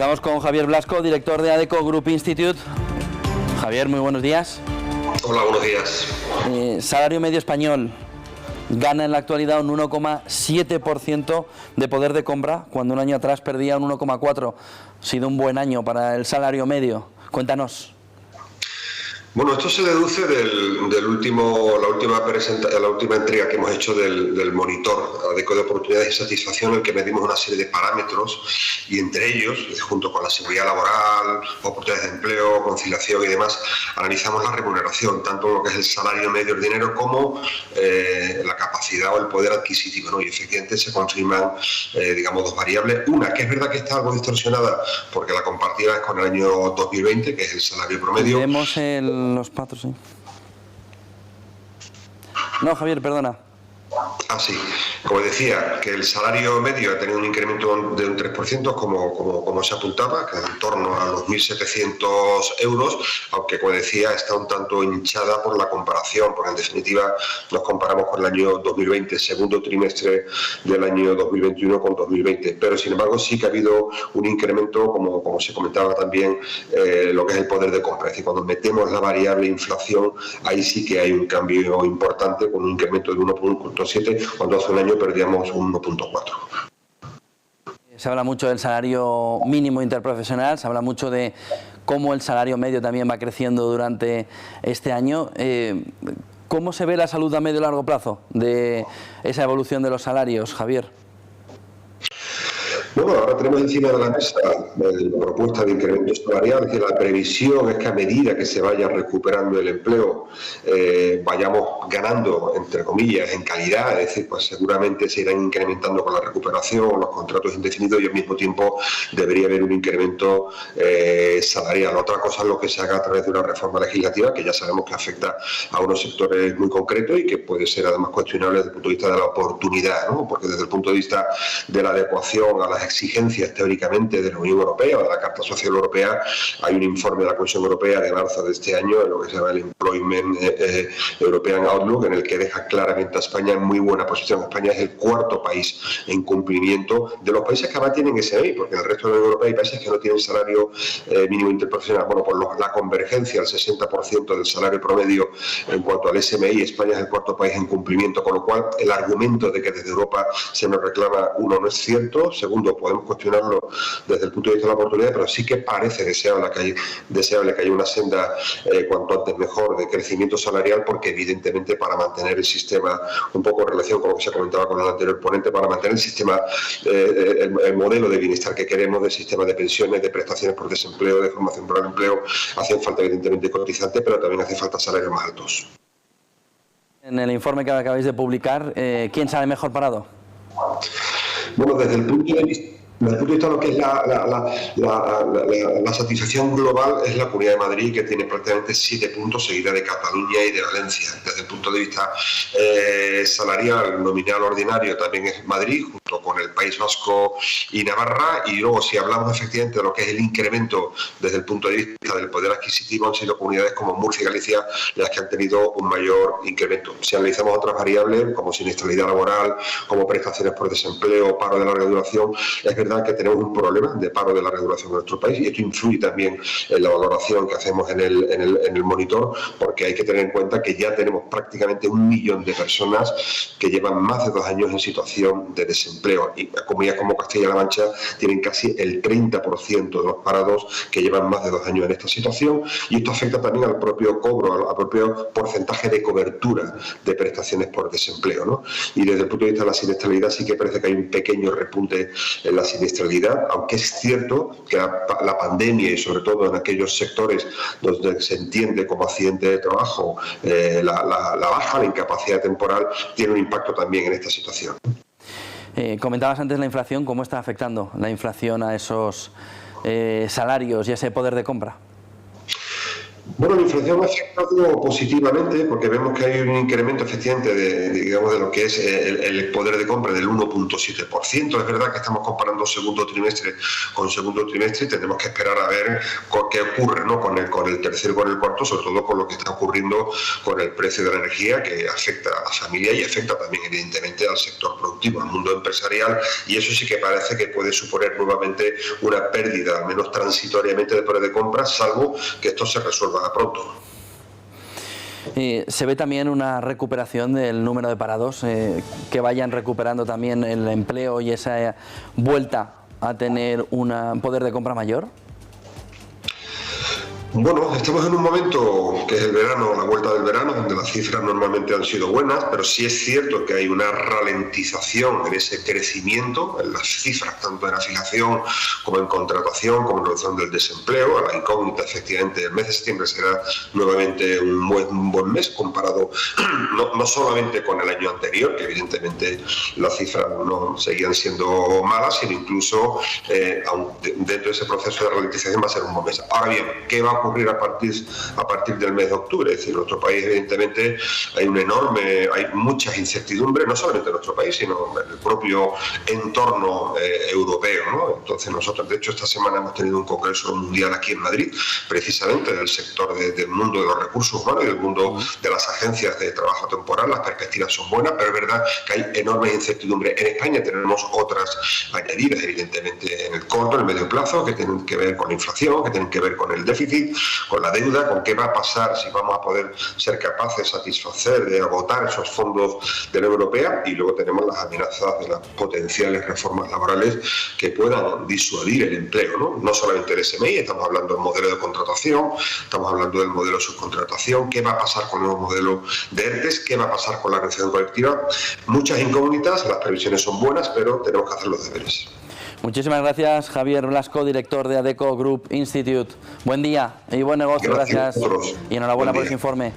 Estamos con Javier Blasco, director de ADECO Group Institute. Javier, muy buenos días. Hola, buenos días. Salario medio español gana en la actualidad un 1,7% de poder de compra, cuando un año atrás perdía un 1,4%. Ha sido un buen año para el salario medio. Cuéntanos. Bueno, esto se deduce la última entrega que hemos hecho del monitor ADECO de oportunidades y satisfacción, en el que medimos una serie de parámetros y entre ellos, junto con la seguridad laboral, oportunidades de empleo, conciliación y demás, analizamos la remuneración, tanto lo que es el salario medio, el dinero, como la capacidad o el poder adquisitivo, ¿no? Y efectivamente se confirman, digamos, dos variables. Una, que es verdad que está algo distorsionada porque la comparativa es con el año 2020, que es el salario promedio. Vemos los patos, sí. No, Javier, perdona. Ah, sí. Como decía, que el salario medio ha tenido un incremento de un 3%, como se apuntaba, que es en torno a los 1.700 euros, aunque, como decía, está un tanto hinchada por la comparación, porque en definitiva nos comparamos con el año 2020, segundo trimestre del año 2021 con 2020. Pero, sin embargo, sí que ha habido un incremento, como se comentaba también, lo que es el poder de compra. Es decir, cuando metemos la variable inflación, ahí sí que hay un cambio importante, con un incremento de 1,7, cuando hace un año perdíamos un 1,4. Se habla mucho del salario mínimo interprofesional, se habla mucho de cómo el salario medio también va creciendo durante este año. ¿Cómo se ve la salud a medio y largo plazo de esa evolución de los salarios, Javier? Bueno, ahora tenemos encima de la mesa la propuesta de incremento salarial, que la previsión es que a medida que se vaya recuperando el empleo vayamos ganando, entre comillas, en calidad, es decir, pues seguramente se irán incrementando con la recuperación, los contratos indefinidos, y al mismo tiempo debería haber un incremento salarial. Otra cosa es lo que se haga a través de una reforma legislativa, que ya sabemos que afecta a unos sectores muy concretos y que puede ser además cuestionable desde el punto de vista de la oportunidad, ¿no? Porque desde el punto de vista de la adecuación a las exigencias teóricamente de la Unión Europea o de la Carta Social Europea, hay un informe de la Comisión Europea de marzo de este año, en lo que se llama el Employment European Outlook, en el que deja claramente a España en muy buena posición. España es el cuarto país en cumplimiento de los países que ahora tienen SMI, porque en el resto de la Unión Europea hay países que no tienen salario mínimo interprofesional. Bueno, por la convergencia al 60% del salario promedio en cuanto al SMI, España es el cuarto país en cumplimiento, con lo cual el argumento de que desde Europa se nos reclama, uno, no es cierto; segundo, podemos cuestionarlo desde el punto de vista de la oportunidad, pero sí que parece deseable que haya una senda cuanto antes mejor de crecimiento salarial, porque evidentemente para mantener el sistema, un poco en relación con lo que se comentaba con el anterior ponente, para mantener el sistema, el modelo de bienestar que queremos, de sistema de pensiones, de prestaciones por desempleo, de formación para el empleo, hacen falta evidentemente cotizantes, pero también hace falta salarios más altos. En el informe que acabáis de publicar, ¿quién sale mejor parado? Bueno, desde el punto de vista de lo que es la satisfacción global, es la Comunidad de Madrid, que tiene prácticamente 7 puntos, seguida de Cataluña y de Valencia. Desde el punto de vista salarial, nominal, ordinario, también es Madrid, junto con el País Vasco y Navarra. Y luego, si hablamos efectivamente de lo que es el incremento desde el punto de vista del poder adquisitivo, han sido comunidades como Murcia y Galicia las que han tenido un mayor incremento. Si analizamos otras variables, como siniestralidad laboral, como prestaciones por desempleo, paro de larga duración, es verdad que tenemos un problema de paro de larga duración en nuestro país, y esto influye también en la valoración que hacemos en el monitor, porque hay que tener en cuenta que ya tenemos prácticamente 1 millón de personas que llevan más de 2 años en situación de desempleo, y comunidades como Castilla-La Mancha tienen casi el 30% de los parados que llevan más de 2 años en esta situación, y esto afecta también al propio cobro, al propio porcentaje de cobertura de prestaciones por desempleo, ¿no? Y desde el punto de vista de la siniestralidad, sí que parece que hay un pequeño repunte en la siniestralidad, aunque es cierto que la pandemia, y sobre todo en aquellos sectores donde se entiende como accidente de trabajo la baja, la incapacidad temporal, tiene un impacto también en esta situación. Comentabas antes la inflación. ¿Cómo está afectando la inflación a esos salarios y a ese poder de compra? Bueno, la inflación ha afectado positivamente porque vemos que hay un incremento efectivamente digamos, de lo que es el poder de compra del 1,7%. Es verdad que estamos comparando segundo trimestre con segundo trimestre y tenemos que esperar a ver qué ocurre, ¿no? con el tercero y con el cuarto, sobre todo con lo que está ocurriendo con el precio de la energía, que afecta a la familia y afecta también evidentemente al sector productivo, al mundo empresarial, y eso sí que parece que puede suponer nuevamente una pérdida, al menos transitoriamente, de poder de compra, salvo que esto se resuelva pronto. Se ve también una recuperación del número de parados, que vayan recuperando también el empleo y esa vuelta a tener un poder de compra mayor. Bueno, estamos en un momento que es el verano, la vuelta del verano, donde las cifras normalmente han sido buenas, pero sí es cierto que hay una ralentización en ese crecimiento, en las cifras, tanto en afiliación como en contratación, como en reducción del desempleo. A la incógnita, efectivamente, el mes de septiembre será nuevamente un buen mes comparado no solamente con el año anterior, que evidentemente las cifras no seguían siendo malas, sino incluso dentro de ese proceso de ralentización va a ser un buen mes. Ahora bien, ¿qué va a ocurrir a partir del mes de octubre? Es decir, en nuestro país evidentemente hay muchas incertidumbres, no solamente en nuestro país, sino en el propio entorno europeo, ¿no? Entonces nosotros, de hecho, esta semana hemos tenido un congreso mundial aquí en Madrid, precisamente del sector del mundo de los recursos humanos y del mundo de las agencias de trabajo temporal. Las perspectivas son buenas, pero es verdad que hay enormes incertidumbres. En España tenemos otras añadidas, evidentemente, en el corto, en el medio plazo, que tienen que ver con la inflación, que tienen que ver con el déficit, con la deuda, con qué va a pasar, si vamos a poder ser capaces de satisfacer, de agotar esos fondos de la Unión Europea, y luego tenemos las amenazas de las potenciales reformas laborales que puedan disuadir el empleo, ¿no? No solamente el SMI, estamos hablando del modelo de contratación, estamos hablando del modelo de subcontratación, qué va a pasar con el nuevo modelo de ERTES, qué va a pasar con la negociación colectiva. Muchas incógnitas, las previsiones son buenas, pero tenemos que hacer los deberes. Muchísimas gracias, Javier Blasco, director de Adecco Group Institute. Buen día y buen negocio, gracias. Y enhorabuena por ese informe.